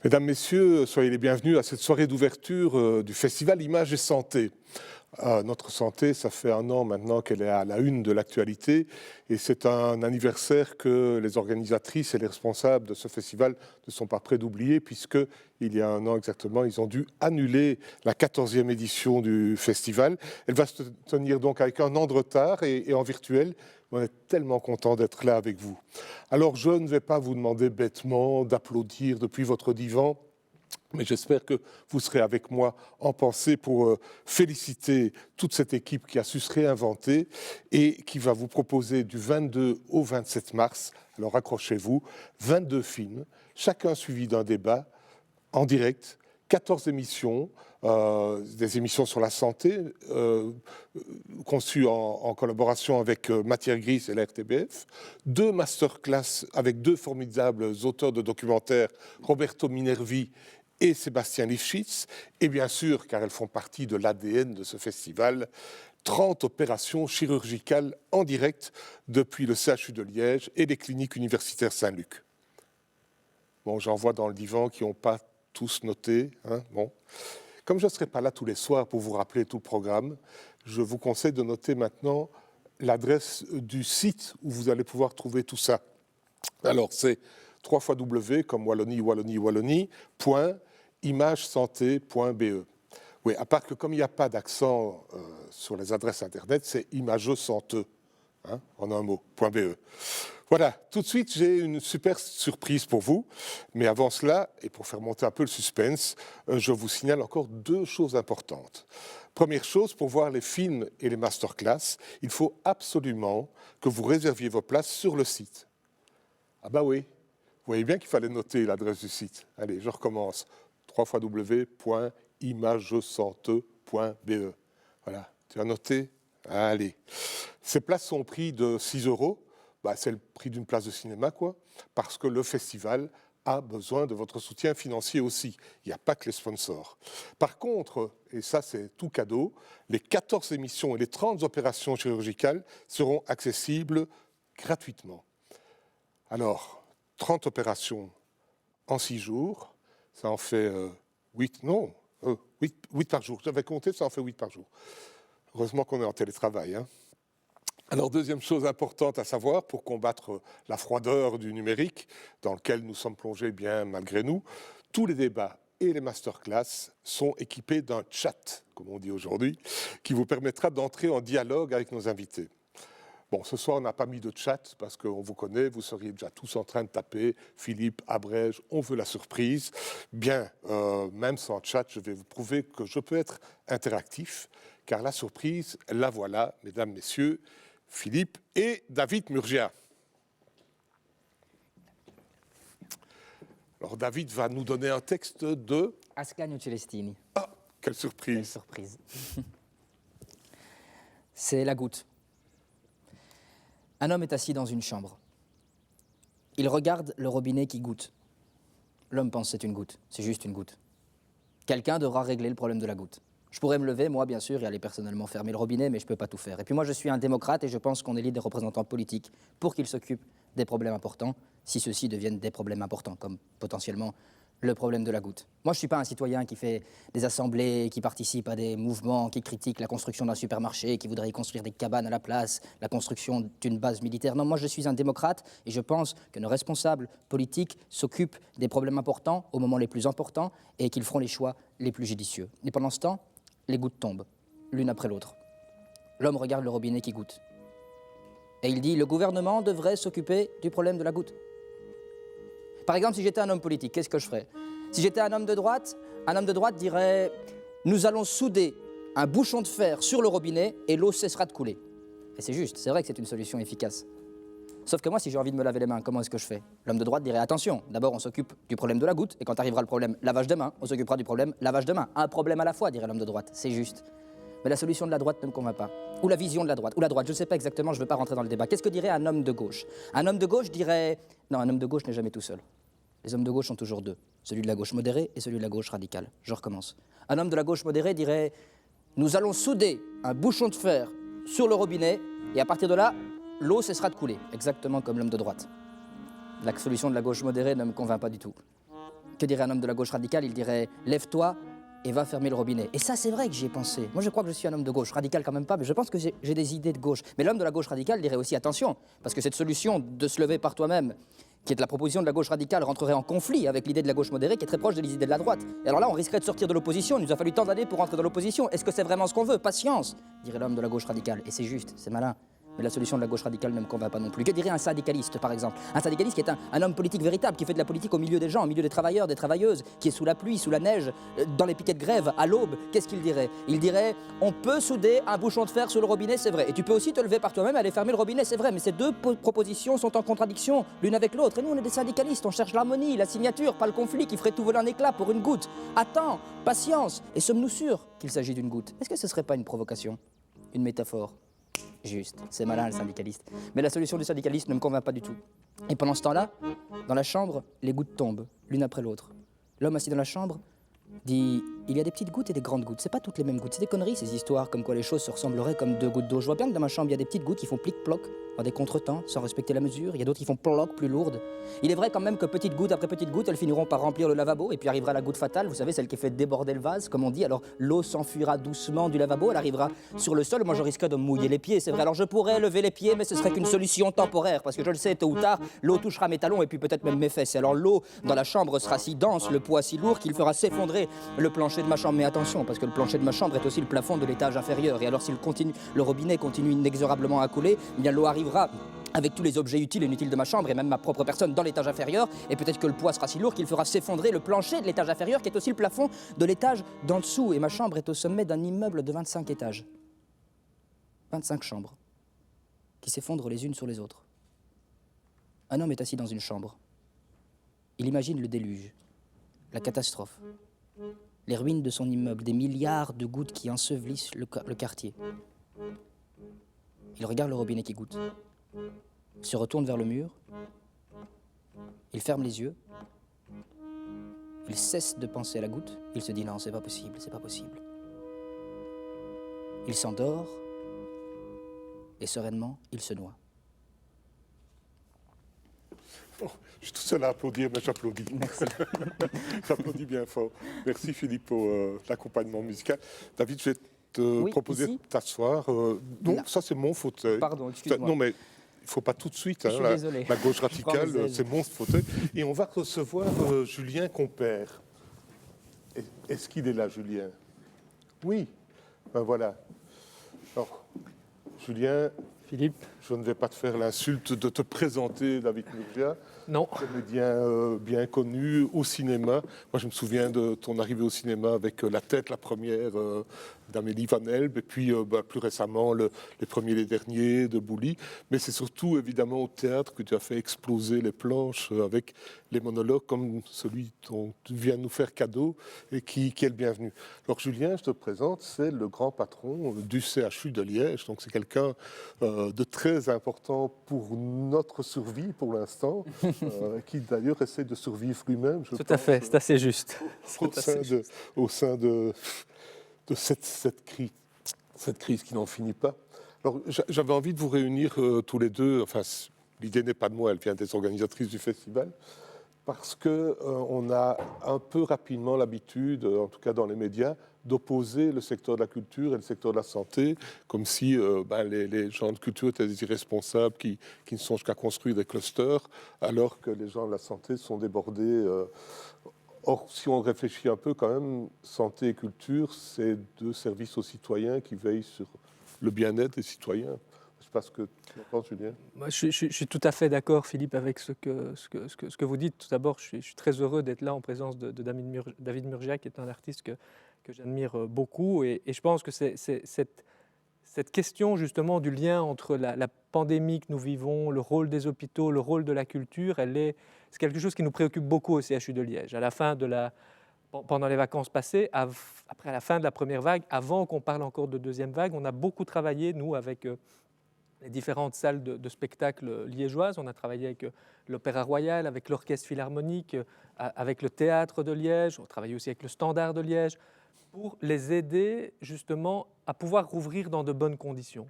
Mesdames, Messieurs, soyez les bienvenus à cette soirée d'ouverture du festival Images et Santé. Notre santé, ça fait 1 an maintenant qu'elle est à la une de l'actualité et c'est un anniversaire que les organisatrices et les responsables de ce festival ne sont pas prêts d'oublier puisque il y a 1 an exactement, ils ont dû annuler la 14e édition du festival. Elle va se tenir donc avec 1 an de retard et en virtuel. On est tellement content d'être là avec vous. Alors, je ne vais pas vous demander bêtement d'applaudir depuis votre divan, mais j'espère que vous serez avec moi en pensée pour féliciter toute cette équipe qui a su se réinventer et qui va vous proposer du 22 au 27 mars, alors accrochez-vous, 22 films, chacun suivi d'un débat en direct, 14 émissions, des émissions sur la santé, conçues en collaboration avec Matière Grise et la RTBF, 2 masterclass avec 2 formidables auteurs de documentaires, Roberto Minervi et Sébastien Lifshitz, et bien sûr, car elles font partie de l'ADN de ce festival, 30 opérations chirurgicales en direct depuis le CHU de Liège et les cliniques universitaires Saint-Luc. Bon, j'en vois dans le divan qui n'ont pas tous noté. Hein, bon. Comme je ne serai pas là tous les soirs pour vous rappeler tout le programme, je vous conseille de noter maintenant l'adresse du site où vous allez pouvoir trouver tout ça. Alors, c'est www, comme Wallonie, .imagesanté.be. Oui, à part que comme il n'y a pas d'accent sur les adresses Internet, c'est imagesanteux, hein, en un mot, .be. Voilà, tout de suite, j'ai une super surprise pour vous. Mais avant cela, et pour faire monter un peu le suspense, je vous signale encore 2 choses importantes. Première chose, pour voir les films et les masterclass, il faut absolument que vous réserviez vos places sur le site. Ah bah oui, vous voyez bien qu'il fallait noter l'adresse du site. Allez, je recommence. www.imagesanteux.be. Voilà, tu as noté? Allez. Ces places sont au prix de 6 €. Bah, c'est le prix d'une place de cinéma, quoi, parce que le festival a besoin de votre soutien financier aussi. Il n'y a pas que les sponsors. Par contre, et ça c'est tout cadeau, les 14 émissions et les 30 opérations chirurgicales seront accessibles gratuitement. Alors, 30 opérations en 6 jours, ça en fait 8 par jour. J'avais compté, ça en fait 8 par jour. Heureusement qu'on est en télétravail, hein. Alors, deuxième chose importante à savoir, pour combattre la froideur du numérique, dans lequel nous sommes plongés bien malgré nous, tous les débats et les masterclass sont équipés d'un chat, comme on dit aujourd'hui, qui vous permettra d'entrer en dialogue avec nos invités. Bon, ce soir, on n'a pas mis de chat parce qu'on vous connaît, vous seriez déjà tous en train de taper « Philippe, abrège, on veut la surprise ». Bien, même sans chat, je vais vous prouver que je peux être interactif, car la surprise, la voilà, mesdames, messieurs, Philippe et David Murgia. Alors David va nous donner un texte de... Ascanio Celestini. Ah, quelle surprise! Quelle surprise. C'est la goutte. Un homme est assis dans une chambre. Il regarde le robinet qui goutte. L'homme pense que c'est une goutte, c'est juste une goutte. Quelqu'un devra régler le problème de la goutte. Je pourrais me lever, moi, bien sûr, et aller personnellement fermer le robinet, mais je ne peux pas tout faire. Et puis moi, je suis un démocrate et je pense qu'on élit des représentants politiques pour qu'ils s'occupent des problèmes importants, si ceux-ci deviennent des problèmes importants, comme potentiellement le problème de la goutte. Moi, je ne suis pas un citoyen qui fait des assemblées, qui participe à des mouvements, qui critique la construction d'un supermarché, qui voudrait y construire des cabanes à la place, la construction d'une base militaire. Non, moi, je suis un démocrate et je pense que nos responsables politiques s'occupent des problèmes importants au moment les plus importants et qu'ils feront les choix les plus judicieux. Et pendant ce temps, les gouttes tombent, l'une après l'autre. L'homme regarde le robinet qui goutte. Et il dit, le gouvernement devrait s'occuper du problème de la goutte. Par exemple, si j'étais un homme politique, qu'est-ce que je ferais? Si j'étais un homme de droite dirait, nous allons souder un bouchon de fer sur le robinet et l'eau cessera de couler. Et c'est juste, c'est vrai que c'est une solution efficace. Sauf que moi, si j'ai envie de me laver les mains, comment est-ce que je fais? L'homme de droite dirait, attention, d'abord on s'occupe du problème de la goutte, et quand arrivera le problème lavage de main, on s'occupera du problème lavage de main. Un problème à la fois, dirait l'homme de droite, c'est juste. Mais la solution de la droite ne me convainc pas. Ou la vision de la droite, je ne sais pas exactement, je ne veux pas rentrer dans le débat. Qu'est-ce que dirait un homme de gauche? Un homme de gauche dirait, non, un homme de gauche n'est jamais tout seul. Les hommes de gauche sont toujours 2, celui de la gauche modérée et celui de la gauche radicale. Je recommence. Un homme de la gauche modérée dirait, nous allons souder un bouchon de fer sur le robinet, et à partir de là, l'eau cessera de couler, exactement comme l'homme de droite. La solution de la gauche modérée ne me convainc pas du tout. Que dirait un homme de la gauche radicale? Il dirait « lève-toi et va fermer le robinet ». Et ça, c'est vrai que j'y ai pensé. Moi, je crois que je suis un homme de gauche, radical quand même pas, mais je pense que j'ai des idées de gauche. Mais l'homme de la gauche radicale dirait aussi « attention », parce que cette solution de se lever par toi-même, qui est de la proposition de la gauche radicale, rentrerait en conflit avec l'idée de la gauche modérée, qui est très proche des idées de la droite. Et alors là, on risquerait de sortir de l'opposition. Il nous a fallu tant d'années pour rentrer dans l'opposition. Est-ce que c'est vraiment ce qu'on veut? Patience, dirait l'homme de la gauche radicale. Et c'est juste, c'est malin. Mais la solution de la gauche radicale ne me convainc pas non plus. Que dirait un syndicaliste, par exemple? Un syndicaliste qui est un homme politique véritable, qui fait de la politique au milieu des gens, au milieu des travailleurs, des travailleuses, qui est sous la pluie, sous la neige, dans les piquets de grève, à l'aube. Qu'est-ce qu'il dirait? Il dirait « on peut souder un bouchon de fer sur le robinet, c'est vrai. Et tu peux aussi te lever par toi-même et aller fermer le robinet, c'est vrai. Mais ces deux propositions sont en contradiction l'une avec l'autre. Et nous, on est des syndicalistes, on cherche l'harmonie, la signature, pas le conflit qui ferait tout voler en éclats pour une goutte. Attends, patience. Et sommes-nous sûrs qu'il s'agit d'une goutte? Est-ce que ce serait pas une provocation? Une métaphore? Juste, c'est malin le syndicaliste. Mais la solution du syndicaliste ne me convainc pas du tout. Et pendant ce temps-là, dans la chambre, les gouttes tombent, l'une après l'autre. L'homme assis dans la chambre dit « il y a des petites gouttes et des grandes gouttes. C'est pas toutes les mêmes gouttes, c'est des conneries ces histoires, comme quoi les choses se ressembleraient comme deux gouttes d'eau. Je vois bien que dans ma chambre, il y a des petites gouttes qui font plic-ploc, dans des contretemps, sans respecter la mesure. Il y a d'autres qui font ploc, plus lourdes. Il est vrai quand même que petite goutte après petite goutte, elles finiront par remplir le lavabo, et puis arrivera la goutte fatale, vous savez, celle qui fait déborder le vase, comme on dit. Alors l'eau s'enfuira doucement du lavabo, elle arrivera sur le sol, moi je risquerais de me mouiller les pieds, c'est vrai. Alors je pourrais lever les pieds, mais ce serait qu'une solution temporaire, parce que je le sais, tôt ou tard, l'eau touchera mes talons, et puis peut-être même mes fesses. Et alors l'eau dans la chambre sera si dense, le poids si lourd, qu'il fera s'effondrer le plancher de ma chambre. Mais attention, parce que le plancher de ma chambre est aussi le plafond de l'étage inférieur. Et alors s'il continue, le robinet continue inexorablement à couler, eh bien l'eau arrivera avec tous les objets utiles et inutiles de ma chambre et même ma propre personne dans l'étage inférieur, et peut-être que le poids sera si lourd qu'il fera s'effondrer le plancher de l'étage inférieur qui est aussi le plafond de l'étage d'en dessous. Et ma chambre est au sommet d'un immeuble de 25 étages. 25 chambres qui s'effondrent les unes sur les autres. Un homme est assis dans une chambre. Il imagine le déluge, la catastrophe, les ruines de son immeuble, des milliards de gouttes qui ensevelissent le quartier. Il regarde le robinet qui goutte. Il se retourne vers le mur, il ferme les yeux, il cesse de penser à la goutte, il se dit non, c'est pas possible, c'est pas possible. Il s'endort et sereinement, il se noie. Bon, je suis tout seul à applaudir, mais j'applaudis. Merci. J'applaudis bien fort. Merci Philippe pour l'accompagnement musical. David, je vais te proposer de t'asseoir. Non, là. Ça c'est mon fauteuil. Pardon, excuse-moi. Non, mais il ne faut pas tout de suite. Hein, la gauche radicale, c'est mon fauteuil. Et on va recevoir Julien Compère. Est-ce qu'il est là, Julien? Oui. Ben voilà. Alors, Julien. Philippe. Je ne vais pas te faire l'insulte de te présenter, David Murgia. Non. Comédien bien connu au cinéma. Moi, je me souviens de ton arrivée au cinéma avec La Tête, la première d'Amélie Van Elbe, et puis plus récemment, Les Premiers et les Derniers de Bouli. Mais c'est surtout, évidemment, au théâtre que tu as fait exploser les planches avec les monologues comme celui dont tu viens nous faire cadeau et qui est le bienvenu. Alors, Julien, je te présente, c'est le grand patron du CHU de Liège. Donc, c'est quelqu'un de très important pour notre survie pour l'instant, qui d'ailleurs essaie de survivre lui-même. Tout à fait, c'est assez juste. Au sein de cette crise qui n'en finit pas. Alors, j'avais envie de vous réunir tous les deux. Enfin, l'idée n'est pas de moi, elle vient des organisatrices du festival, parce qu'on a un peu rapidement l'habitude, en tout cas dans les médias, d'opposer le secteur de la culture et le secteur de la santé, comme si les gens de culture étaient des irresponsables qui ne songent qu'à construire des clusters, alors que les gens de la santé sont débordés. Or, si on réfléchit un peu quand même, santé et culture, c'est deux services aux citoyens qui veillent sur le bien-être des citoyens. Je ne sais pas ce que tu en penses, Julien. Moi, je suis tout à fait d'accord, Philippe, avec ce que vous dites. Tout d'abord, je suis très heureux d'être là en présence de David Murgia, qui est un artiste que j'admire beaucoup. Et je pense que c'est cette question justement du lien entre la pandémie que nous vivons, le rôle des hôpitaux, le rôle de la culture, c'est quelque chose qui nous préoccupe beaucoup au CHU de Liège. À la fin pendant les vacances passées, après la fin de la première vague, avant qu'on parle encore de deuxième vague, on a beaucoup travaillé, nous, avec les différentes salles de spectacle liégeoises. On a travaillé avec l'Opéra Royal, avec l'Orchestre Philharmonique, avec le Théâtre de Liège. On a travaillé aussi avec le Standard de Liège pour les aider justement à pouvoir rouvrir dans de bonnes conditions.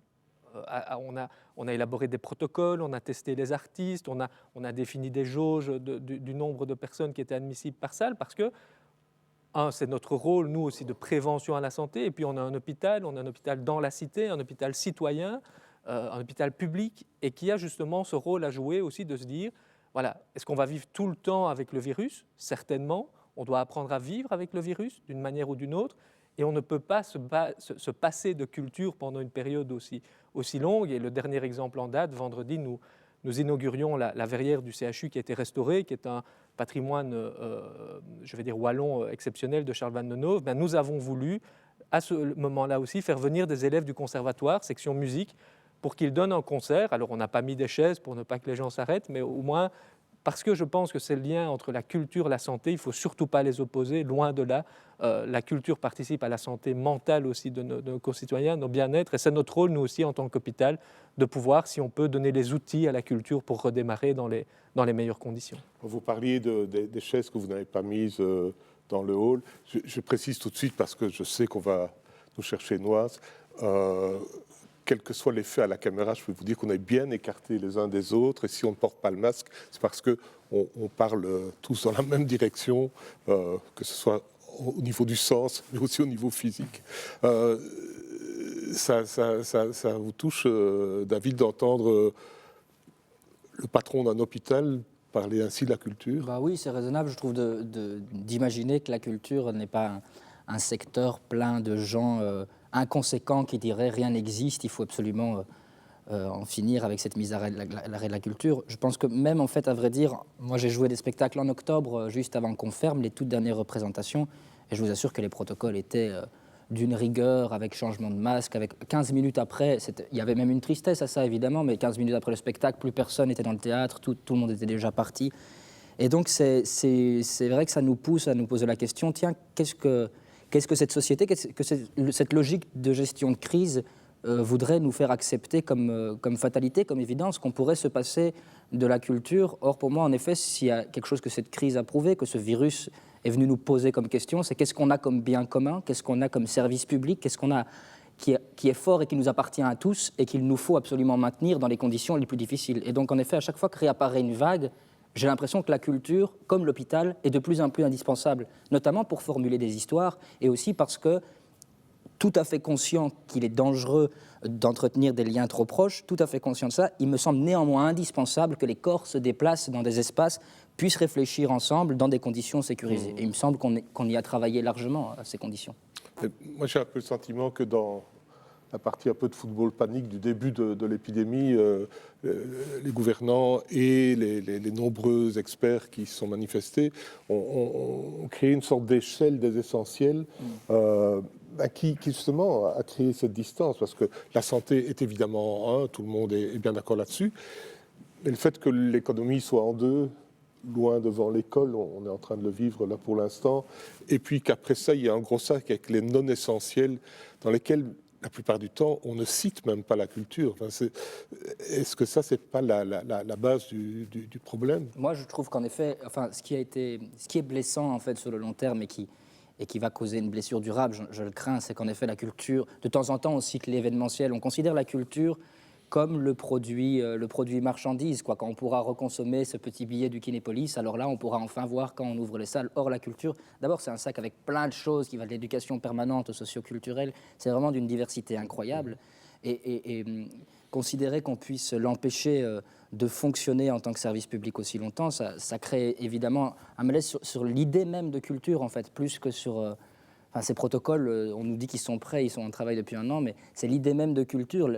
on a élaboré des protocoles, on a testé les artistes, on a défini des jauges du nombre de personnes qui étaient admissibles par salle, parce que, c'est notre rôle, nous aussi, de prévention à la santé, et puis on a un hôpital dans la cité, un hôpital citoyen, un hôpital public, et qui a justement ce rôle à jouer aussi de se dire, voilà, est-ce qu'on va vivre tout le temps avec le virus? Certainement, on doit apprendre à vivre avec le virus d'une manière ou d'une autre, et on ne peut pas se passer de culture pendant une période aussi longue. Et le dernier exemple en date, vendredi, nous inaugurions la verrière du CHU qui a été restaurée, qui est un patrimoine, je vais dire, wallon exceptionnel de Charles Van Nenove. Ben, nous avons voulu, à ce moment-là aussi, faire venir des élèves du conservatoire, section musique, pour qu'ils donnent un concert. Alors, on n'a pas mis des chaises pour ne pas que les gens s'arrêtent, mais au moins, parce que je pense que c'est le lien entre la culture et la santé, il ne faut surtout pas les opposer, loin de là. La culture participe à la santé mentale aussi de nos concitoyens, nos bien-être, et c'est notre rôle, nous aussi, en tant qu'hôpital, de pouvoir, si on peut, donner les outils à la culture pour redémarrer dans les meilleures conditions. Vous parliez des chaises que vous n'avez pas mises dans le hall. Je précise tout de suite, parce que je sais qu'on va nous chercher Noise. Quel que soit l'effet à la caméra, je peux vous dire qu'on est bien écartés les uns des autres. Et si on ne porte pas le masque, c'est parce qu'on parle tous dans la même direction, que ce soit au niveau du sens, mais aussi au niveau physique. Ça vous touche, David, d'entendre le patron d'un hôpital parler ainsi de la culture? Bah oui, c'est raisonnable, je trouve, d'imaginer que la culture n'est pas un secteur plein de gens inconséquents qui diraient rien n'existe, il faut absolument en finir avec cette mise à l'arrêt de la culture. Je pense que même, en fait, à vrai dire, moi j'ai joué des spectacles en octobre, juste avant qu'on ferme les toutes dernières représentations, et je vous assure que les protocoles étaient d'une rigueur, avec changement de masque, avec 15 minutes après, il y avait même une tristesse à ça évidemment, mais 15 minutes après le spectacle, plus personne n'était dans le théâtre, tout le monde était déjà parti. Et donc c'est vrai que ça nous pousse à nous poser la question, tiens, qu'est-ce que cette société, qu'est-ce que cette logique de gestion de crise voudrait nous faire accepter comme fatalité, comme évidence, qu'on pourrait se passer de la culture. Or, pour moi, en effet, s'il y a quelque chose que cette crise a prouvé, que ce virus est venu nous poser comme question, c'est qu'est-ce qu'on a comme bien commun, qu'est-ce qu'on a comme service public, qu'est-ce qu'on a qui est fort et qui nous appartient à tous et qu'il nous faut absolument maintenir dans les conditions les plus difficiles. Et donc, en effet, à chaque fois que réapparaît une vague, j'ai l'impression que la culture, comme l'hôpital, est de plus en plus indispensable, notamment pour formuler des histoires et aussi parce que, tout à fait conscient qu'il est dangereux d'entretenir des liens trop proches, tout à fait conscient de ça, il me semble néanmoins indispensable que les corps se déplacent dans des espaces, puissent réfléchir ensemble dans des conditions sécurisées. Et il me semble qu'on y a travaillé largement à ces conditions. Moi, j'ai un peu le sentiment que dans la partie un peu de football panique du début de l'épidémie, les gouvernants et les nombreux experts qui se sont manifestés ont créé une sorte d'échelle des essentiels qui justement a créé cette distance, parce que la santé est évidemment un, tout le monde est bien d'accord là-dessus, mais le fait que l'économie soit en deux, loin devant l'école, on est en train de le vivre là pour l'instant, et puis qu'après ça, il y a un gros sac avec les non-essentiels dans lesquels, la plupart du temps, on ne cite même pas la culture. Enfin, est-ce que ça, c'est pas la base du problème? Moi, je trouve qu'en effet, enfin, ce qui est blessant en fait sur le long terme et qui va causer une blessure durable, je le crains, c'est qu'en effet la culture, de temps en temps on cite l'événementiel, on considère la culture comme le produit marchandise, quoi. Quand on pourra reconsommer ce petit billet du Kinépolis, alors là on pourra enfin voir quand on ouvre les salles. Or la culture, d'abord c'est un sac avec plein de choses qui va de l'éducation permanente au socio-culturel, c'est vraiment d'une diversité incroyable. Et considérer qu'on puisse l'empêcher de fonctionner en tant que service public aussi longtemps, ça crée évidemment un malaise sur l'idée même de culture, en fait, plus que sur... ces protocoles, on nous dit qu'ils sont prêts, ils sont en travail depuis un an, mais c'est l'idée même de culture,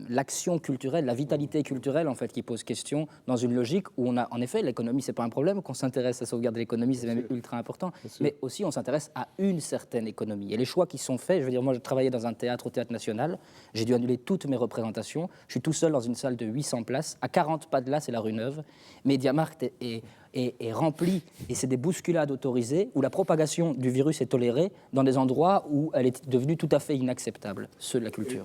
l'action culturelle, la vitalité culturelle, en fait, qui pose question dans une logique où on a, en effet, l'économie, c'est pas un problème, qu'on s'intéresse à sauvegarder l'économie, c'est même ultra important, mais aussi on s'intéresse à une certaine économie. Et les choix qui sont faits, je veux dire, moi, je travaillais dans un théâtre au Théâtre National, j'ai dû annuler toutes mes représentations, je suis tout seul dans une salle de 800 places, à 40 pas de là, c'est la rue Neuve, Mediamarkt est rempli, et c'est des bousculades autorisées où la propagation du virus est tolérée dans des endroits où elle est devenue tout à fait inacceptable, ceux de la culture.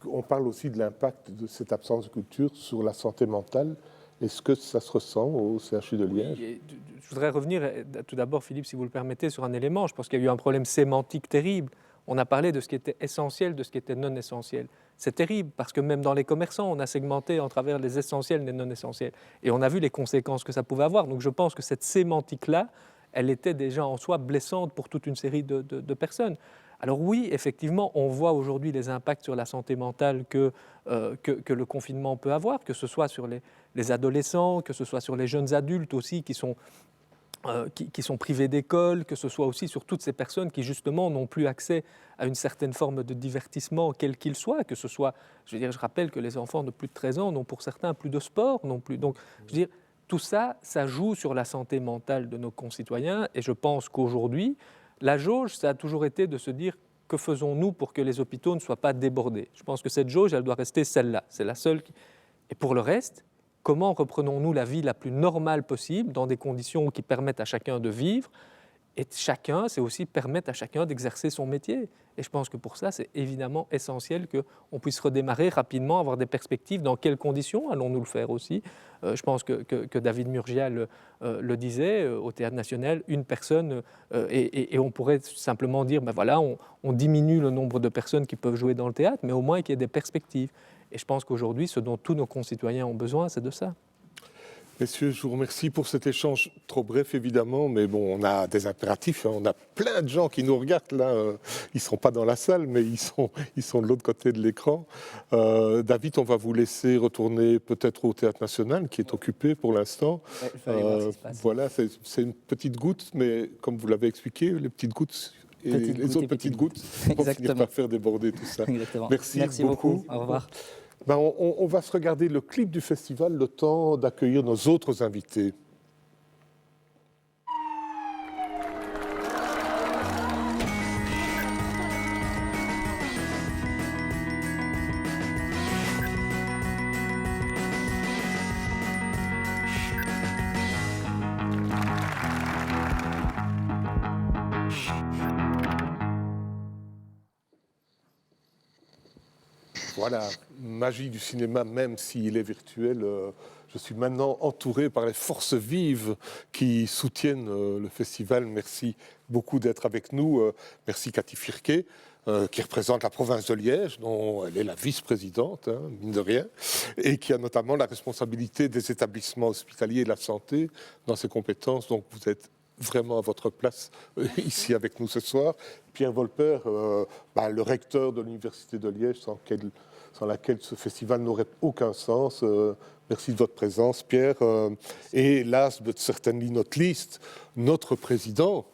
On parle aussi de l'impact de cette absence de culture sur la santé mentale. Est-ce que ça se ressent au CHU de Liège? Oui, je voudrais revenir tout d'abord, Philippe, si vous le permettez, sur un élément. Je pense qu'il y a eu un problème sémantique terrible. on a parlé de ce qui était essentiel, de ce qui était non essentiel. C'est terrible parce que même dans les commerçants, on a segmenté en travers les essentiels et les non essentiels. Et on a vu les conséquences que ça pouvait avoir. Donc je pense que cette sémantique-là, elle était déjà en soi blessante pour toute une série de personnes. Alors oui, effectivement, on voit aujourd'hui les impacts sur la santé mentale que le confinement peut avoir, que ce soit sur les adolescents, que ce soit sur les jeunes adultes aussi qui sont privés d'école, que ce soit aussi sur toutes ces personnes qui justement n'ont plus accès à une certaine forme de divertissement, quel qu'il soit, que ce soit, je rappelle que les enfants de plus de 13 ans n'ont pour certains plus de sport non plus. Donc, je veux dire, tout ça, ça joue sur la santé mentale de nos concitoyens et je pense qu'aujourd'hui, la jauge, ça a toujours été de se dire que faisons-nous pour que les hôpitaux ne soient pas débordés. Je pense que cette jauge, elle doit rester celle-là. C'est la seule. Et pour le reste, comment reprenons-nous la vie la plus normale possible dans des conditions qui permettent à chacun de vivre et chacun, c'est aussi permettre à chacun d'exercer son métier. Et je pense que pour ça, c'est évidemment essentiel qu'on puisse redémarrer rapidement, avoir des perspectives. Dans quelles conditions allons-nous le faire aussi ? Je pense que David Murgia le disait au Théâtre National, une personne, et on pourrait simplement dire, ben voilà, on diminue le nombre de personnes qui peuvent jouer dans le théâtre, mais au moins qu'il y ait des perspectives. Et je pense qu'aujourd'hui, ce dont tous nos concitoyens ont besoin, c'est de ça. Messieurs, je vous remercie pour cet échange trop bref, évidemment, mais bon, on a des impératifs, hein. On a plein de gens qui nous regardent là. Ils ne sont pas dans la salle, mais ils sont de l'autre côté de l'écran. David, on va vous laisser retourner peut-être au Théâtre National, qui est occupé pour l'instant. Ouais, il faut aller voir ce qui se passe. Voilà, c'est une petite goutte, mais comme vous l'avez expliqué, les petites gouttes et les autres petites gouttes vont finir par faire déborder tout ça. Exactement. Merci beaucoup. Au revoir. Ben, on va se regarder le clip du festival, le temps d'accueillir nos autres invités. Voilà, magie du cinéma, même s'il est virtuel. Je suis maintenant entouré par les forces vives qui soutiennent le festival. Merci beaucoup d'être avec nous. Merci Cathy Firquet, qui représente la province de Liège, dont elle est la vice-présidente, hein, mine de rien, et qui a notamment la responsabilité des établissements hospitaliers et de la santé dans ses compétences. Donc vous êtes vraiment à votre place ici avec nous ce soir. Pierre Volper, le recteur de l'Université de Liège, sans laquelle ce festival n'aurait aucun sens. Merci de votre présence, Pierre. Et last but certainly not least, notre président,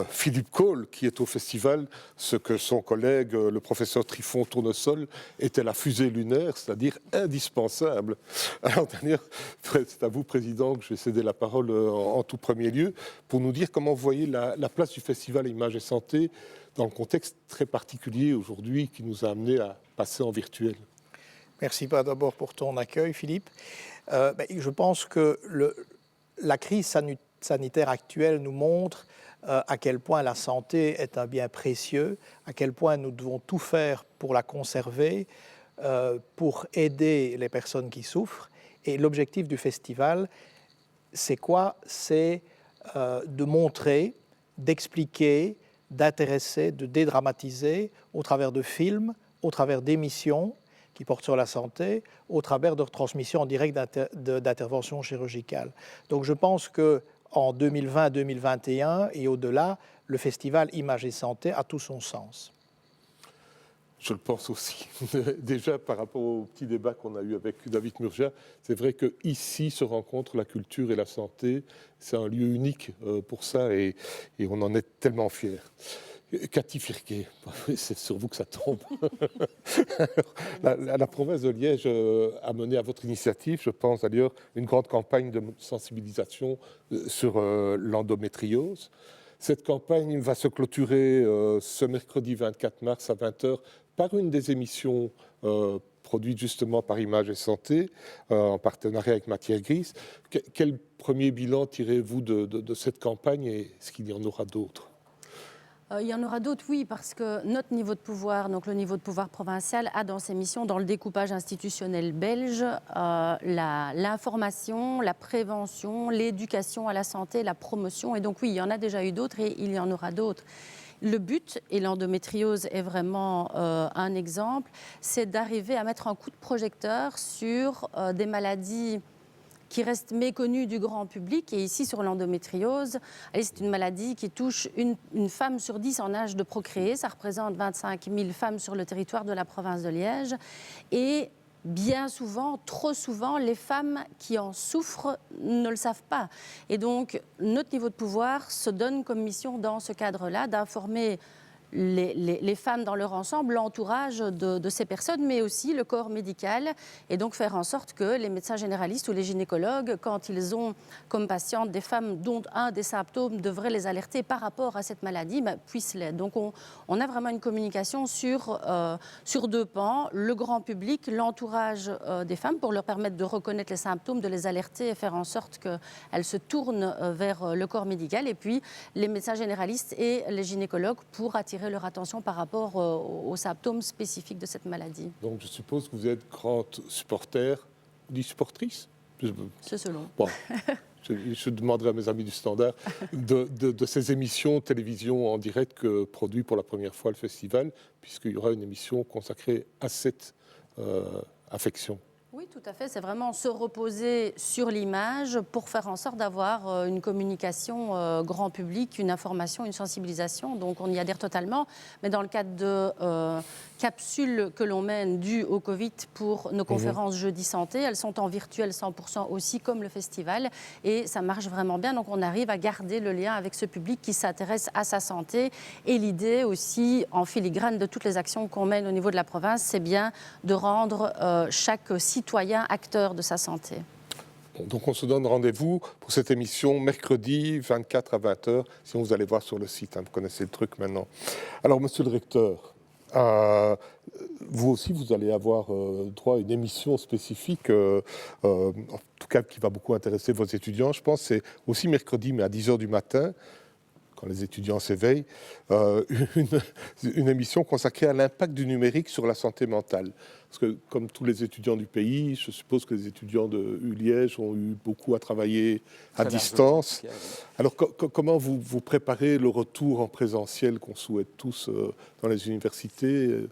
Philippe Cole, qui est au festival, ce que son collègue, le professeur Trifon Tournesol, était la fusée lunaire, c'est-à-dire indispensable. Alors, c'est à vous, Président, que je vais céder la parole en tout premier lieu, pour nous dire comment vous voyez la place du festival Images et Santé dans le contexte très particulier aujourd'hui qui nous a amenés à passer en virtuel. Merci d'abord pour ton accueil, Philippe. Je pense que la crise sanitaire actuelle nous montre à quel point la santé est un bien précieux, à quel point nous devons tout faire pour la conserver, pour aider les personnes qui souffrent. Et l'objectif du festival, c'est quoi ? C'est de montrer, d'expliquer, d'intéresser, de dédramatiser au travers de films, au travers d'émissions qui portent sur la santé, au travers de retransmissions en direct d'interventions chirurgicales. Donc je pense qu'en 2020-2021 et au-delà, le festival Images et Santé a tout son sens. Je le pense aussi. Déjà, par rapport au petit débat qu'on a eu avec David Murgia, c'est vrai qu'ici se rencontrent la culture et la santé. C'est un lieu unique pour ça et on en est tellement fiers. Cathy Firquet, c'est sur vous que ça tombe. La province de Liège a mené à votre initiative, je pense d'ailleurs, une grande campagne de sensibilisation sur l'endométriose. Cette campagne va se clôturer ce mercredi 24 mars à 20h par une des émissions produites justement par Images et Santé, en partenariat avec Matière Grise. Quel premier bilan tirez-vous de cette campagne et est-ce qu'il y en aura d'autres ? Il y en aura d'autres, oui, parce que notre niveau de pouvoir, donc le niveau de pouvoir provincial, a dans ses missions, dans le découpage institutionnel belge, l'information, la prévention, l'éducation à la santé, la promotion. Et donc oui, il y en a déjà eu d'autres et il y en aura d'autres. Le but, et l'endométriose est vraiment un exemple, c'est d'arriver à mettre un coup de projecteur sur des maladies qui reste méconnue du grand public. Et ici, sur l'endométriose, c'est une maladie qui touche une femme sur 10 en âge de procréer. Ça représente 25 000 femmes sur le territoire de la province de Liège. Et bien souvent, trop souvent, les femmes qui en souffrent ne le savent pas. Et donc, notre niveau de pouvoir se donne comme mission dans ce cadre-là d'informer les femmes dans leur ensemble, l'entourage de ces personnes, mais aussi le corps médical, et donc faire en sorte que les médecins généralistes ou les gynécologues, quand ils ont comme patientes des femmes dont un des symptômes devrait les alerter par rapport à cette maladie, puissent l'être. Donc on a vraiment une communication sur 2 pans, le grand public, l'entourage des femmes, pour leur permettre de reconnaître les symptômes, de les alerter et faire en sorte qu'elles se tournent vers le corps médical, et puis les médecins généralistes et les gynécologues pour attirer leur attention par rapport aux symptômes spécifiques de cette maladie. Donc je suppose que vous êtes grande supporter, ou dit supportrice ? C'est selon. Bon, je demanderai à mes amis du Standard de ces émissions télévision en direct que produit pour la première fois le festival, puisqu'il y aura une émission consacrée à cette affection. Oui, tout à fait. C'est vraiment se reposer sur l'image pour faire en sorte d'avoir une communication grand public, une information, une sensibilisation. Donc on y adhère totalement. Mais dans le cadre de capsules que l'on mène dues au Covid pour nos conférences Jeudi Santé, elles sont en virtuel 100% aussi, comme le festival. Et ça marche vraiment bien. Donc on arrive à garder le lien avec ce public qui s'intéresse à sa santé. Et l'idée aussi, en filigrane de toutes les actions qu'on mène au niveau de la province, c'est bien de rendre chaque citoyen acteur de sa santé. Bon, donc on se donne rendez-vous pour cette émission mercredi 24 à 20h, si vous allez voir sur le site, vous connaissez le truc maintenant. Alors monsieur le recteur, vous aussi vous allez avoir droit à une émission spécifique, en tout cas qui va beaucoup intéresser vos étudiants, je pense, c'est aussi mercredi mais à 10h du matin, quand les étudiants s'éveillent, une émission consacrée à l'impact du numérique sur la santé mentale. Parce que, comme tous les étudiants du pays, je suppose que les étudiants de Liège ont eu beaucoup à travailler à distance. Alors, comment vous préparez le retour en présentiel qu'on souhaite tous dans les universités ?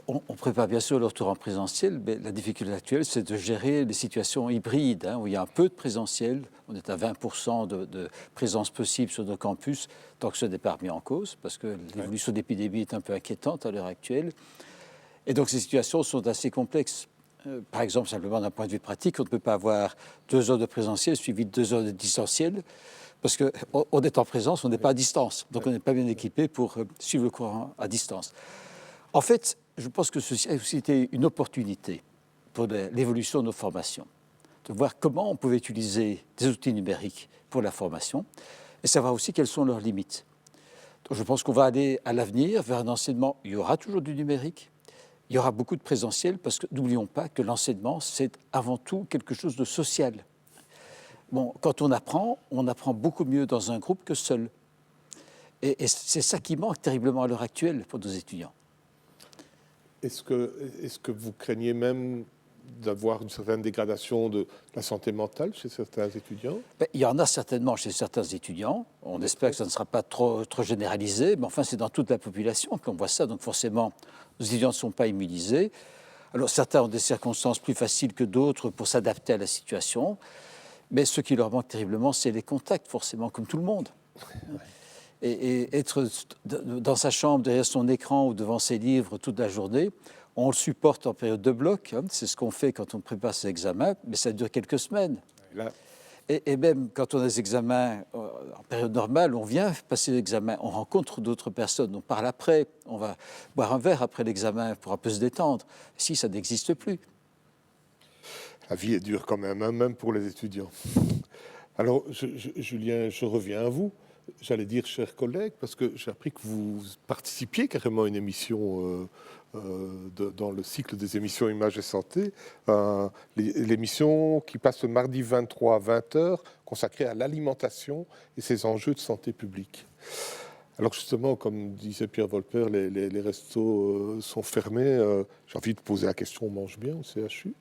On prépare bien sûr le retour en présentiel, mais la difficulté actuelle, c'est de gérer les situations hybrides, où il y a un peu de présentiel. On est à 20% de présence possible sur nos campus, tant que ce n'est pas remis en cause, parce que l'évolution de l'épidémie est un peu inquiétante à l'heure actuelle. Et donc ces situations sont assez complexes. Par exemple, simplement d'un point de vue pratique, on ne peut pas avoir 2 heures de présentiel suivi de 2 heures de distanciel, parce qu'on est en présence, on n'est pas à distance. Donc on n'est pas bien équipé pour suivre le cours à distance. En fait, je pense que ceci a aussi été une opportunité pour l'évolution de nos formations, de voir comment on pouvait utiliser des outils numériques pour la formation et savoir aussi quelles sont leurs limites. Donc je pense qu'on va aller à l'avenir vers un enseignement, il y aura toujours du numérique, il y aura beaucoup de présentiel, parce que n'oublions pas que l'enseignement, c'est avant tout quelque chose de social. Bon, quand on apprend beaucoup mieux dans un groupe que seul. Et c'est ça qui manque terriblement à l'heure actuelle pour nos étudiants. Est-ce que vous craignez même d'avoir une certaine dégradation de la santé mentale chez certains étudiants ? Il y en a certainement chez certains étudiants. On espère que ça ne sera pas trop généralisé, mais enfin, c'est dans toute la population qu'on voit ça. Donc forcément, nos étudiants ne sont pas immunisés. Alors certains ont des circonstances plus faciles que d'autres pour s'adapter à la situation, mais ce qui leur manque terriblement, c'est les contacts, forcément, comme tout le monde. Ouais. Et être dans sa chambre, derrière son écran ou devant ses livres toute la journée, on le supporte en période de bloc. C'est ce qu'on fait quand on prépare ses examens, mais ça dure quelques semaines. Et même quand on a des examens en période normale, on vient passer l'examen, on rencontre d'autres personnes, on parle après, on va boire un verre après l'examen pour un peu se détendre. Si, ça n'existe plus. La vie est dure quand même pour les étudiants. Alors, Julien, je reviens à vous. J'allais dire, chers collègues, parce que j'ai appris que vous participiez carrément à une émission dans le cycle des émissions Images et Santé, l'émission qui passe le mardi 23 à 20h, consacrée à l'alimentation et ses enjeux de santé publique. Alors justement, comme disait Pierre Volper, les restos sont fermés. J'ai envie de poser la question, on mange bien au CHU?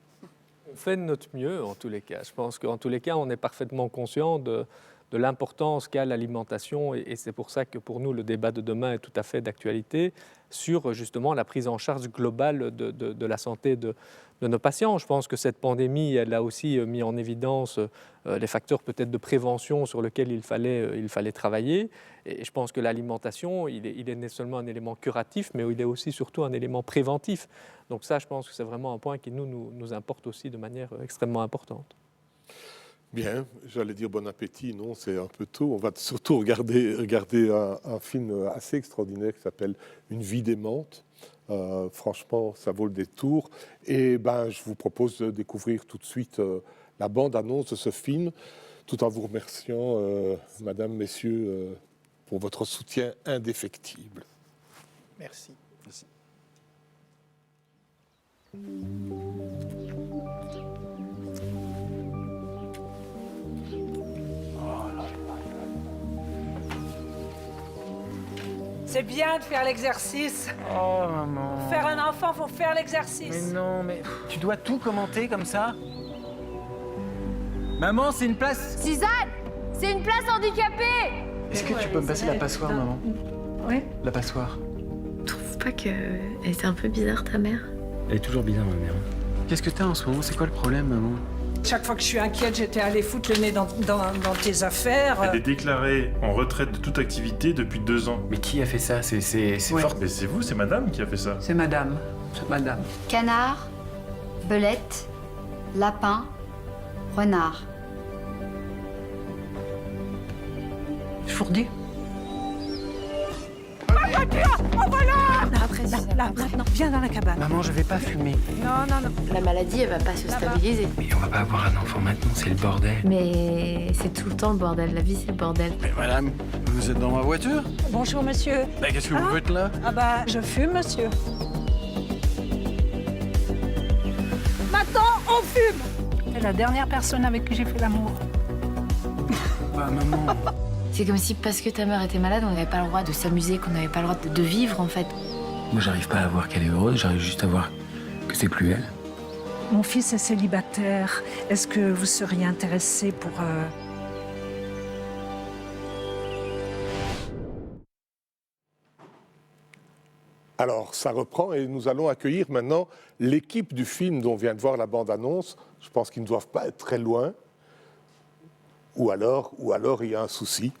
On fait de notre mieux en tous les cas. Je pense qu'en tous les cas, on est parfaitement conscient de l'importance qu'a l'alimentation et c'est pour ça que pour nous, le débat de demain est tout à fait d'actualité sur justement la prise en charge globale de la santé de nos patients. Je pense que cette pandémie, elle a aussi mis en évidence les facteurs peut-être de prévention sur lesquels il fallait travailler. Et je pense que l'alimentation, il est non seulement un élément curatif, mais il est aussi surtout un élément préventif. Donc ça, je pense que c'est vraiment un point qui nous importe aussi de manière extrêmement importante. Bien, j'allais dire bon appétit, non, c'est un peu tôt. On va surtout regarder un film assez extraordinaire qui s'appelle Une vie démente. Franchement, ça vaut le détour. Et je vous propose de découvrir tout de suite la bande-annonce de ce film, tout en vous remerciant, Madame, Messieurs, pour votre soutien indéfectible. Merci. Merci. C'est bien de faire l'exercice. Oh maman. Pour faire un enfant, faut faire l'exercice. Mais non, mais tu dois tout commenter comme ça? Maman, c'est une place. Suzanne, c'est une place handicapée. Est-ce que tu peux me passer la passoire, maman? Oui. La passoire. Tu trouves pas qu'elle était un peu bizarre, ta mère? Elle est toujours bizarre, ma mère. Qu'est-ce que t'as en ce moment? C'est quoi le problème, maman? Chaque fois que je suis inquiète, j'étais allée foutre le nez dans tes affaires. Elle est déclarée en retraite de toute activité depuis 2 ans. Mais qui a fait ça? C'est fort. Mais c'est vous, c'est madame qui a fait ça. C'est madame. C'est madame. Canard, belette, lapin, renard. Fourdu. Oh voilà! Là, maintenant, viens dans la cabane. Maman, je vais pas fumer. Non. La maladie, elle va pas se stabiliser. Mais on va pas avoir un enfant maintenant, c'est le bordel. Mais c'est tout le temps le bordel. La vie, c'est le bordel. Mais madame, vous êtes dans ma voiture? Bonjour, monsieur. Bah, qu'est-ce que vous faites là? Ah bah, je fume, monsieur. Maintenant, on fume! T'es la dernière personne avec qui j'ai fait l'amour. Bah, maman. C'est comme si parce que ta mère était malade, on n'avait pas le droit de s'amuser, qu'on n'avait pas le droit de vivre, en fait. Moi, j'arrive pas à voir qu'elle est heureuse, j'arrive juste à voir que c'est plus elle. Mon fils est célibataire. Est-ce que vous seriez intéressé pour... Alors, ça reprend et nous allons accueillir maintenant l'équipe du film dont on vient de voir la bande-annonce. Je pense qu'ils ne doivent pas être très loin. Ou alors il y a un souci.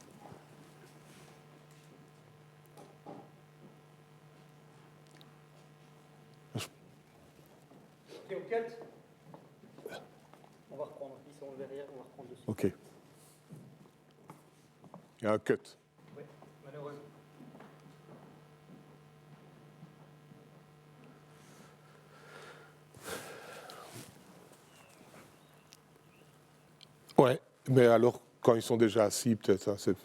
On va reprendre. Ils sont derrière, on va reprendre dessus. Ok. Il y a un cut. Oui, malheureusement. Ouais, mais alors, quand ils sont déjà assis, peut-être, hein, c'est...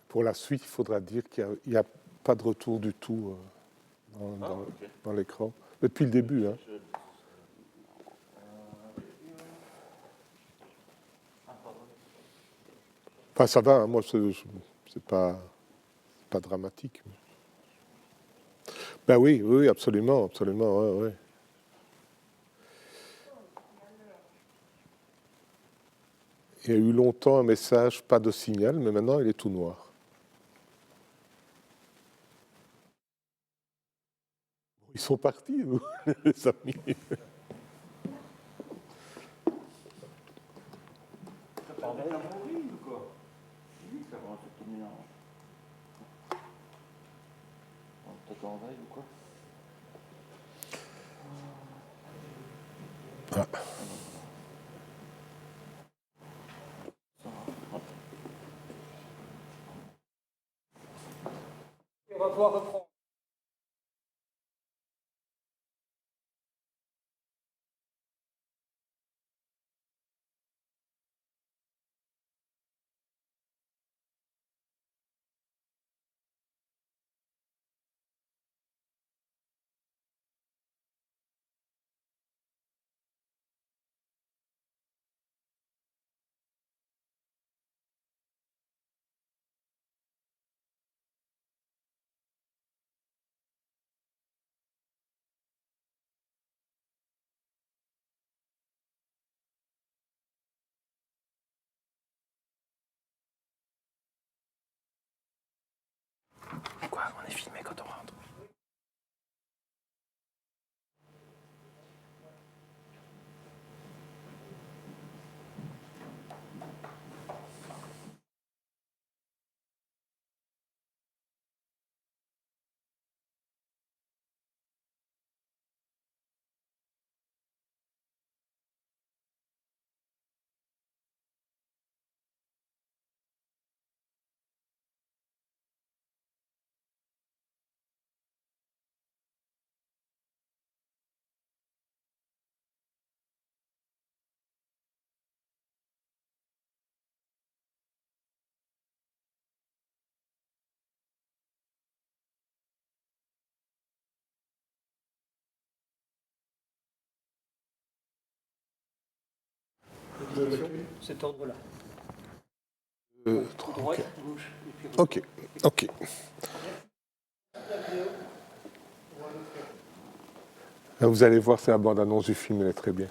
Pour la suite, il faudra dire qu'il n'y a pas de retour du tout dans l'écran. Depuis le début. Hein. Enfin, ça va, hein, moi, c'est pas dramatique. Ben oui, absolument, ouais. Il y a eu longtemps un message, pas de signal, mais maintenant il est tout noir. Ils sont partis, vous, les amis. On va pouvoir reprendre. Quoi, on est filmé quand on rentre? Cet ordre-là. Ok. Ok. Ok. Vous allez voir, c'est la bande-annonce du film, elle est très bien.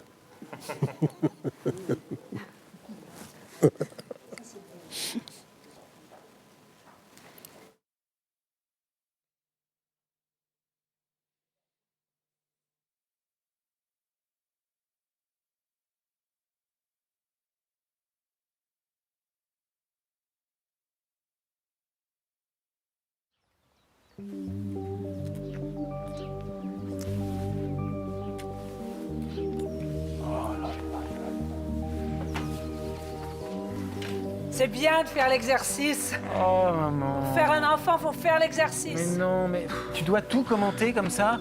C'est bien de faire l'exercice. Oh, maman. Pour faire un enfant, faut faire l'exercice. Mais non, mais tu dois tout commenter comme ça?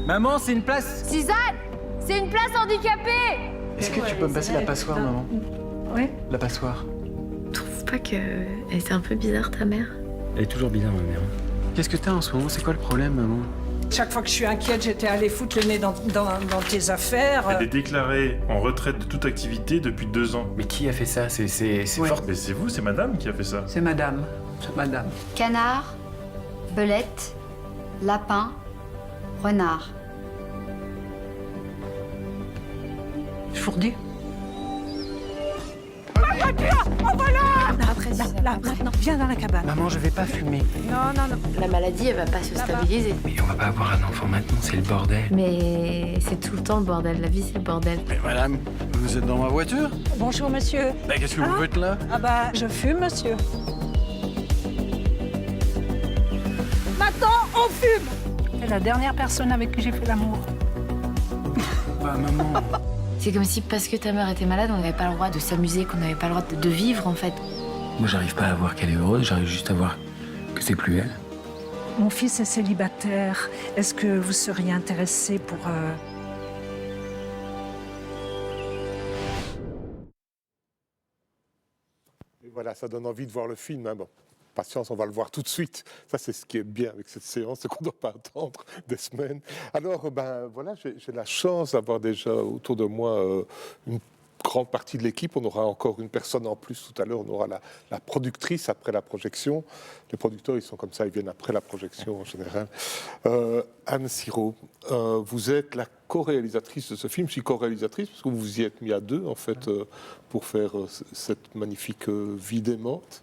Maman, c'est une place... Suzanne, c'est une place handicapée. Est-ce que tu peux me passer la passoire, maman? Oui. La passoire. Tu trouves pas qu'elle était un peu bizarre, ta mère? Elle est toujours bizarre, ma mère. Qu'est-ce que t'as en ce moment? C'est quoi le problème, maman? Chaque fois que je suis inquiète, j'étais allée foutre le nez dans tes affaires. Elle est déclarée en retraite de toute activité depuis 2 ans. Mais qui a fait ça? C'est Ouais. fort. Mais c'est vous, c'est madame qui a fait ça. C'est madame. C'est madame. Canard, belette, lapin, renard. Fourdu. Oh voilà! Là, maintenant, viens dans la cabane. Maman, je vais pas fumer. Non. La maladie, elle va pas se stabiliser. Mais on va pas avoir un enfant maintenant, c'est le bordel. Mais c'est tout le temps le bordel. La vie, c'est le bordel. Mais madame, vous êtes dans ma voiture? Bonjour, monsieur. Mais qu'est-ce que vous faites là? Ah bah, je fume, monsieur. Maintenant, on fume! C'est la dernière personne avec qui j'ai fait l'amour. Bah, maman. C'est comme si, parce que ta mère était malade, on n'avait pas le droit de s'amuser, qu'on n'avait pas le droit de vivre, en fait. Moi, j'arrive pas à voir qu'elle est heureuse, j'arrive juste à voir que c'est plus elle. Mon fils est célibataire. Est-ce que vous seriez intéressé pour... Et voilà, ça donne envie de voir le film. Hein. Bon, patience, on va le voir tout de suite. Ça, c'est ce qui est bien avec cette séance, c'est qu'on ne doit pas attendre des semaines. Alors, ben voilà, j'ai la chance d'avoir déjà autour de moi une grande partie de l'équipe. On aura encore une personne en plus tout à l'heure. On aura la productrice après la projection. Les producteurs, ils sont comme ça, ils viennent après la projection en général. Anne Sirot, vous êtes la co-réalisatrice de ce film. Je suis co-réalisatrice parce que vous vous y êtes mis à 2 en fait pour faire cette magnifique vie d'aimante.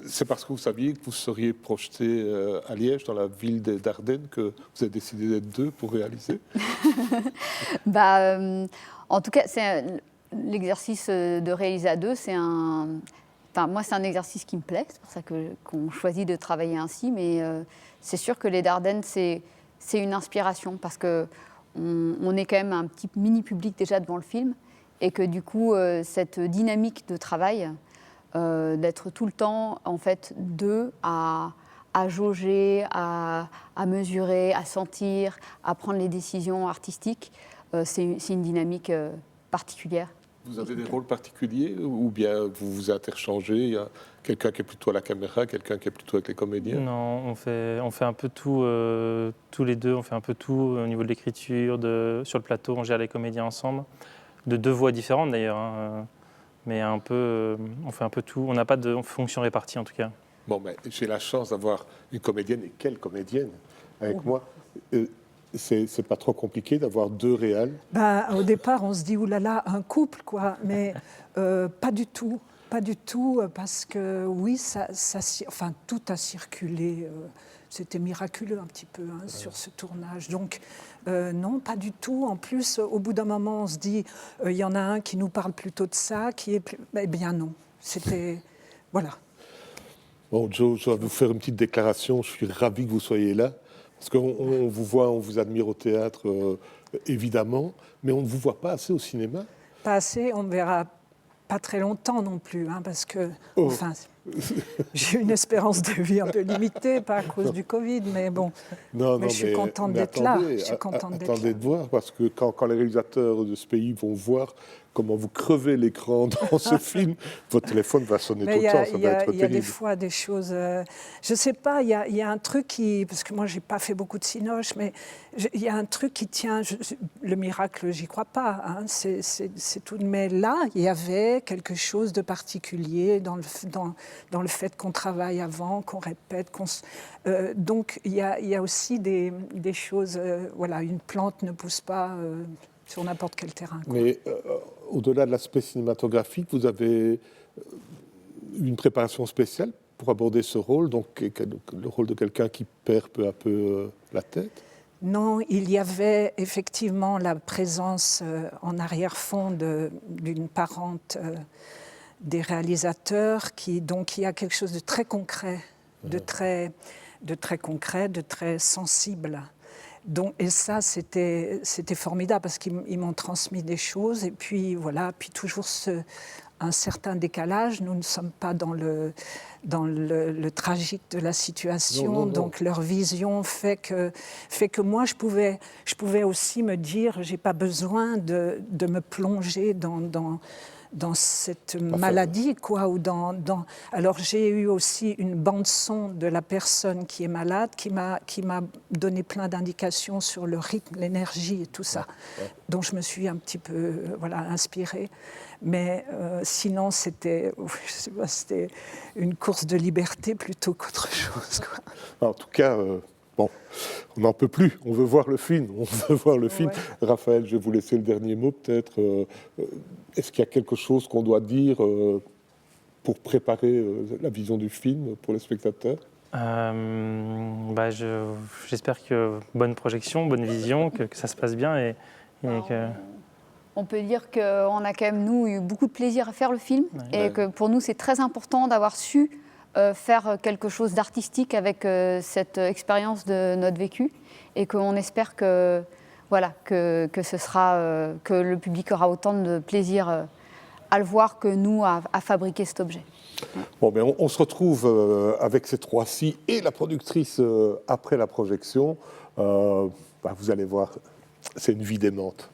C'est parce que vous saviez que vous seriez projeté à Liège, dans la ville d'Ardennes, que vous avez décidé d'être 2 pour réaliser. En tout cas, l'exercice de réaliser à deux, c'est un... Enfin, moi, c'est un exercice qui me plaît, c'est pour ça qu'on choisit de travailler ainsi, mais c'est sûr que les Dardennes, c'est une inspiration, parce qu'on est quand même un petit mini-public déjà devant le film, et que du coup, cette dynamique de travail, d'être tout le temps, en fait, deux à jauger, à mesurer, à sentir, à prendre les décisions artistiques, c'est une dynamique particulière. Vous avez des rôles particuliers ou bien vous vous interchangez? Il y a quelqu'un qui est plutôt à la caméra, quelqu'un qui est plutôt avec les comédiens? Non, on fait un peu tout, tous les deux, on fait un peu tout au niveau de l'écriture, sur le plateau, on gère les comédiens ensemble, de deux voix différentes d'ailleurs, hein, mais on fait un peu tout, on n'a pas de fonction répartie en tout cas. Bon, mais j'ai la chance d'avoir une comédienne, et quelle comédienne, avec moi. C'est pas trop compliqué d'avoir deux réals? Au départ, on se dit, oulala, un couple, quoi. Mais pas du tout. Pas du tout, parce que oui, enfin, tout a circulé. C'était miraculeux un petit peu sur ce tournage. Donc, non, pas du tout. En plus, au bout d'un moment, on se dit, il y en a un qui nous parle plutôt de ça, qui est plus... Eh bien non, c'était... Voilà. Bon, Joe, je vais vous faire une petite déclaration. Je suis ravi que vous soyez là. Parce qu'on vous voit, on vous admire au théâtre, évidemment, mais on ne vous voit pas assez au cinéma. Pas assez, on ne verra pas très longtemps non plus, parce que, enfin, j'ai une espérance de vie un peu limitée, pas à cause du Covid, mais bon, je suis contente d'être là. Je suis contente d'être là. Attendez de voir, parce que quand les réalisateurs de ce pays vont voir comment vous crevez l'écran dans ce film, votre téléphone va sonner tout le temps, ça va être terrible. Il y a des fois des choses... je ne sais pas, il y a un truc qui... Parce que moi, je n'ai pas fait beaucoup de cinoche, mais il y a un truc qui tient... le miracle, j'y crois pas. C'est tout. Mais là, il y avait quelque chose de particulier dans le fait qu'on travaille avant, qu'on répète. Donc, il y a aussi des choses... voilà, une plante ne pousse pas sur n'importe quel terrain, quoi. Mais au-delà de l'aspect cinématographique, vous avez une préparation spéciale pour aborder ce rôle, donc le rôle de quelqu'un qui perd peu à peu la tête? Non, il y avait effectivement la présence en arrière-fond d'une parente des réalisateurs, donc il y a quelque chose de très concret, de très concret, de très sensible. Donc, et ça, c'était formidable parce qu'ils m'ont transmis des choses. Et puis, voilà, puis toujours un certain décalage. Nous ne sommes pas dans le tragique de la situation. Non. Donc, leur vision fait que moi, je pouvais aussi me dire, je n'ai pas besoin de me plonger dans cette maladie, quoi, ou Alors j'ai eu aussi une bande-son de la personne qui est malade, qui m'a donné plein d'indications sur le rythme, l'énergie et tout ça, dont je me suis un petit peu inspirée. Mais sinon, c'était une course de liberté plutôt qu'autre chose, quoi. En tout cas... Bon, on n'en peut plus, on veut voir le film, Raphaël, je vais vous laisser le dernier mot peut-être. Est-ce qu'il y a quelque chose qu'on doit dire pour préparer la vision du film pour les spectateurs? J'espère que bonne projection, bonne vision, que ça se passe bien que... On peut dire qu'on a quand même, nous, eu beaucoup de plaisir à faire le film et que pour nous, c'est très important d'avoir su faire quelque chose d'artistique avec cette expérience de notre vécu et qu'on espère que le public aura autant de plaisir à le voir que nous à fabriquer cet objet. Bon, ben on se retrouve avec ces trois-ci et la productrice après la projection. Vous allez voir, c'est une vie démente.